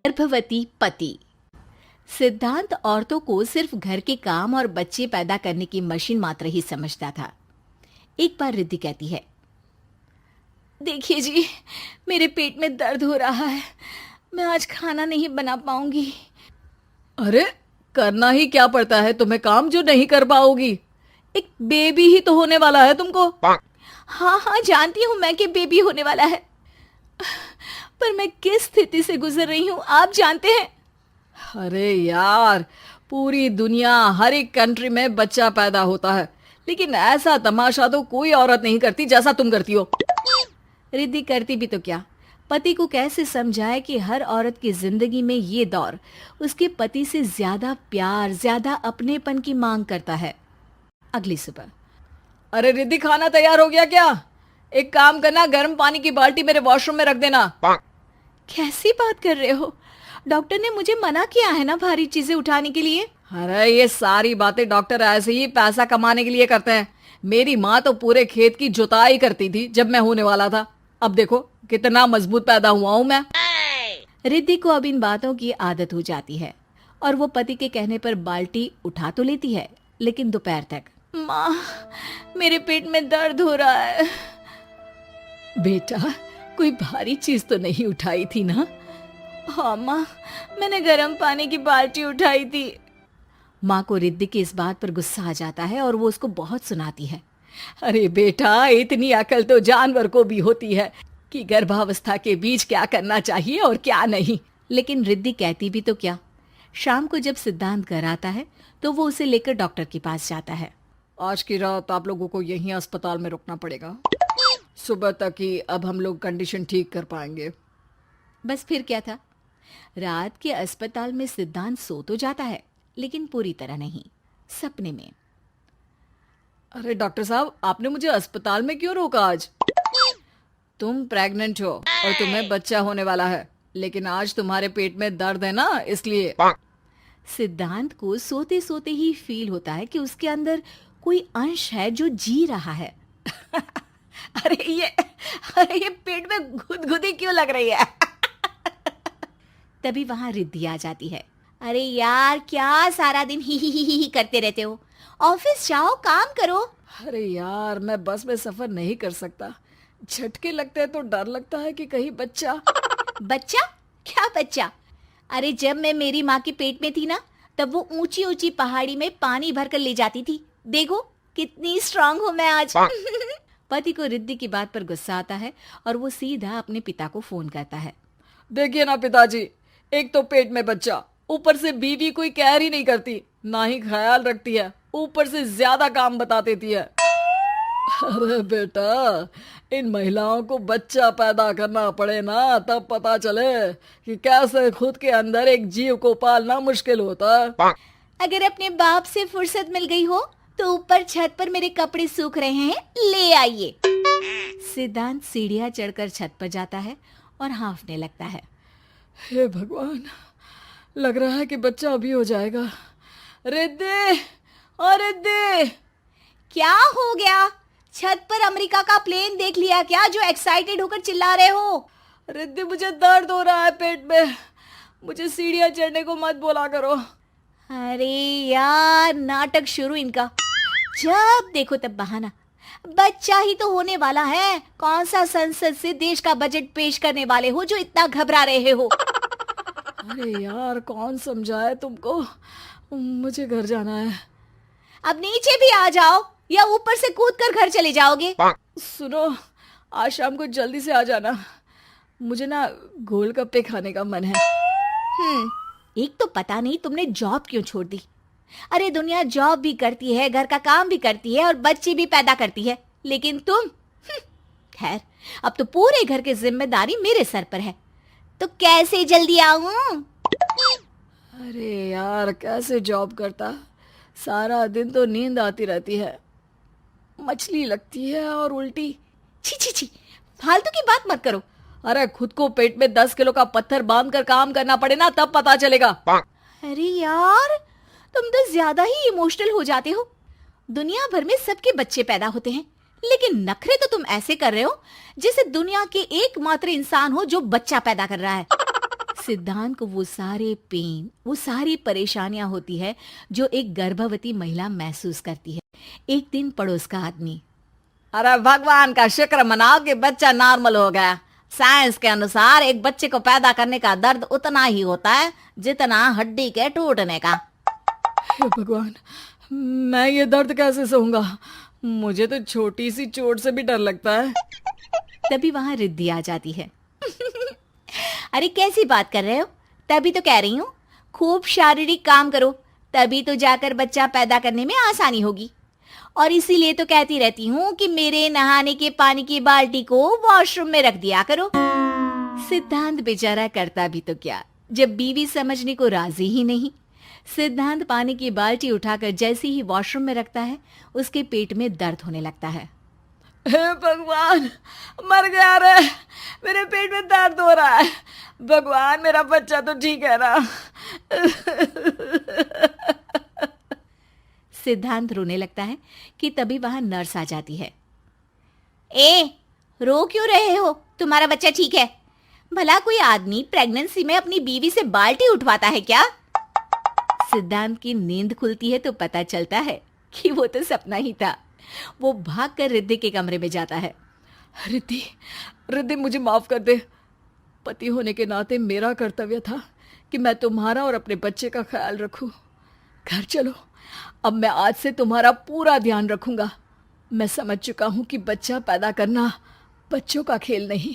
गर्भवती पति। सिद्धांत औरतों को सिर्फ घर के काम और बच्चे पैदा करने की मशीन मात्र ही समझता था। एक बार रिद्धि कहती है, देखिए जी, मेरे पेट में दर्द हो रहा है, मैं आज खाना नहीं बना पाऊंगी। अरे करना ही क्या पड़ता है तुम्हें काम जो नहीं कर पाओगी? एक बेबी ही तो होने वाला है तुमको। हाँ हाँ, जानती हूँ मैं कि बेबी होने वाला है, पर मैं किस स्थिति से गुजर रही हूँ आप जानते हैं। अरे यार, पूरी दुनिया हर एक कंट्री में बच्चा पैदा होता है, लेकिन ऐसा तमाशा तो कोई औरत नहीं करती जैसा तुम करती हो। रिद्धि करती भी तो क्या, पति को कैसे समझाए कि हर औरत की जिंदगी में ये दौर उसके पति से ज्यादा प्यार, ज्यादा अपनेपन की मांग करता है। अगली सुबह, अरे रिद्धि, खाना तैयार हो गया क्या? एक काम करना, गर्म पानी की बाल्टी मेरे वॉशरूम में रख देना। कैसी बात कर रहे हो? डॉक्टर ने मुझे मना किया है ना भारी चीजें उठाने के लिए। अरे ये सारी बातें डॉक्टर ऐसे ही पैसा कमाने के लिए करते हैं। मेरी माँ तो पूरे खेत की जुताई करती थी जब मैं होने वाला था। अब देखो कितना मजबूत पैदा हुआ हूँ मैं। रिद्धि को अब इन बातों की आदत हो जाती है और वो पति के कहने पर बाल्टी उठा तो लेती है, लेकिन दोपहर तक, माँ मेरे पेट में दर्द हो रहा है। बेटा, कोई भारी चीज तो नहीं उठाई थी ना? हाँ माँ, मैंने गर्म पानी की बाल्टी उठाई थी। माँ को रिद्धि की इस बात पर गुस्सा आ जाता है और वो उसको बहुत सुनाती है। अरे बेटा, इतनी अकल तो जानवर को भी होती है कि गर्भावस्था के बीच क्या करना चाहिए और क्या नहीं। लेकिन रिद्धि कहती भी तो क्या। शाम को जब सिद्धांत घर आता है तो वो उसे लेकर डॉक्टर के पास जाता है। आज की रात आप लोगों को यहीं अस्पताल में रुकना पड़ेगा, सुबह तक ही अब हम लोग कंडीशन ठीक कर पाएंगे। बस फिर क्या था, रात के अस्पताल में सिद्धांत सो तो जाता है, लेकिन पूरी तरह नहीं, सपने में। अरे डॉक्टर साहब, आपने मुझे अस्पताल में क्यों रोका आज? तुम प्रेग्नेंट हो और तुम्हें बच्चा होने वाला है, लेकिन आज तुम्हारे पेट में दर्द है ना, इसलिए। सिद्धांत को सोते सोते ही फील होता है कि उसके अंदर कोई अंश है जो जी रहा है। अरे ये पेट में गुदगुदी क्यों लग रही है? तभी वहां रिद्धि आ जाती है। अरे यार, क्या सारा दिन ही करते रहते हो, ऑफिस जाओ, काम करो। अरे यार, मैं बस में सफर नहीं कर सकता, झटके लगते हैं तो डर लगता है कि कहीं बच्चा। बच्चा? क्या बच्चा? अरे जब मैं मेरी माँ के पेट में थी ना, तब वो ऊंची ऊंची पहाड़ी में पानी भर कर ले जाती थी। देखो कितनी स्ट्रांग हूँ मैं आज। पति को रिद्धि की बात पर गुस्सा आता है और वो सीधा अपने पिता को फोन करता है। देखिए ना पिताजी, एक तो पेट में बच्चा, ऊपर से बीवी कोई केयर ही नहीं करती, ना ही ख्याल रखती है, ऊपर से ज्यादा काम बता देती है। अरे बेटा, इन महिलाओं को बच्चा पैदा करना पड़े ना, तब पता चले कि कैसे खुद के अंदर एक जीव को पालना मुश्किल होता है। अगर अपने बाप से फुर्सत मिल गई हो तो ऊपर छत पर मेरे कपड़े सूख रहे हैं, ले आइए। सिद्धांत सीढ़ियां चढ़कर छत पर जाता है और हाँफने लगता है। हे भगवान, लग रहा है कि बच्चा अभी हो जाएगा। रिद्धि, और रिद्धि। क्या हो गया? छत पर अमेरिका का प्लेन देख लिया क्या जो एक्साइटेड होकर चिल्ला रहे हो? रिद्धि, मुझे दर्द हो रहा है पेट में, मुझे सीढ़ियां चढ़ने को मत बोला करो। अरे यार, नाटक शुरू इनका, जब देखो तब बहाना। बच्चा ही तो होने वाला है, कौन सा संसद से देश का बजट पेश करने वाले हो जो इतना घबरा रहे हो? अरे यार, कौन समझाए तुमको, मुझे घर जाना है। अब नीचे भी आ जाओ या ऊपर से कूद कर घर चले जाओगे? सुनो, आज शाम को जल्दी से आ जाना, मुझे ना गोलगप्पे खाने का मन है। एक तो पता नहीं तुमने जॉब क्यों छोड़ दी। अरे दुनिया जॉब भी करती है, घर का काम भी करती है और बच्चे भी पैदा करती है, लेकिन तुम, खैर अब तो पूरे घर की जिम्मेदारी मेरे सर पर है, तो कैसे जल्दी आऊं? अरे यार, कैसे जॉब करता, सारा दिन तो नींद आती रहती है, मछली लगती है और उल्टी। छी छी छी, फालतू की बात मत करो। अरे खुद को पेट में 10 किलो का पत्थर बांध कर काम करना पड़े ना, तब पता चलेगा। अरे यार, तुम तो ज्यादा ही इमोशनल हो जाते हो। दुनिया भर में सबके बच्चे पैदा होते हैं, लेकिन नखरे तो तुम ऐसे कर रहे हो जैसे दुनिया के एकमात्र इंसान हो जो बच्चा पैदा कर रहा है। सिद्धांत को वो सारे पेन, वो सारी परेशानियां होती है जो एक गर्भवती महिला महसूस करती है। एक दिन पड़ोस का आदमी, अरे भगवान का शुक्र मनाओ कि बच्चा नॉर्मल हो गया। साइंस के अनुसार एक बच्चे को पैदा करने का दर्द उतना ही होता है जितना हड्डी के टूटने का। हे भगवान, मैं ये दर्द कैसे सहूंगा? मुझे तो छोटी सी चोट से भी डर लगता है। तभी वहां रिद्धि आ जाती है। अरे कैसी बात कर रहे हो? तभी तो कह रही हूँ, खूब शारीरिक काम करो, तभी तो जाकर बच्चा पैदा करने में आसानी होगी। और इसीलिए तो कहती रहती हूँ कि मेरे नहाने के पानी की बाल्टी को वॉशरूम में रख दिया करो। सिद्धांत बेचारा करता भी तो क्या, जब बीवी समझने को राजी ही नहीं। सिद्धांत पानी की बाल्टी उठाकर जैसे ही वॉशरूम में रखता है, उसके पेट में दर्द होने लगता है। हे भगवान, मर गया रे, मेरे पेट में दर्द हो रहा है। भगवान, मेरा बच्चा तो ठीक है ना? सिद्धांत रोने लगता है कि तभी वहां नर्स आ जाती है। ए, रो क्यों रहे हो? तुम्हारा बच्चा ठीक है। भला कोई आदमी प्रेगनेंसी में अपनी बीवी से बाल्टी उठवाता है क्या? सिद्धांत की नींद खुलती है तो पता चलता है कि वो तो सपना ही था। वो भागकर रिद्धि के कमरे में जाता है। रिद्धि, रिद्धि मुझे माफ कर दे। पति होने के नाते मेरा कर्तव्य था कि मैं तुम्हारा और अपने बच्चे का ख्याल रखूं। घर चलो, अब मैं आज से तुम्हारा पूरा ध्यान रखूंगा। मैं समझ चुका हूं कि बच्चा पैदा करना बच्चों का खेल नहीं।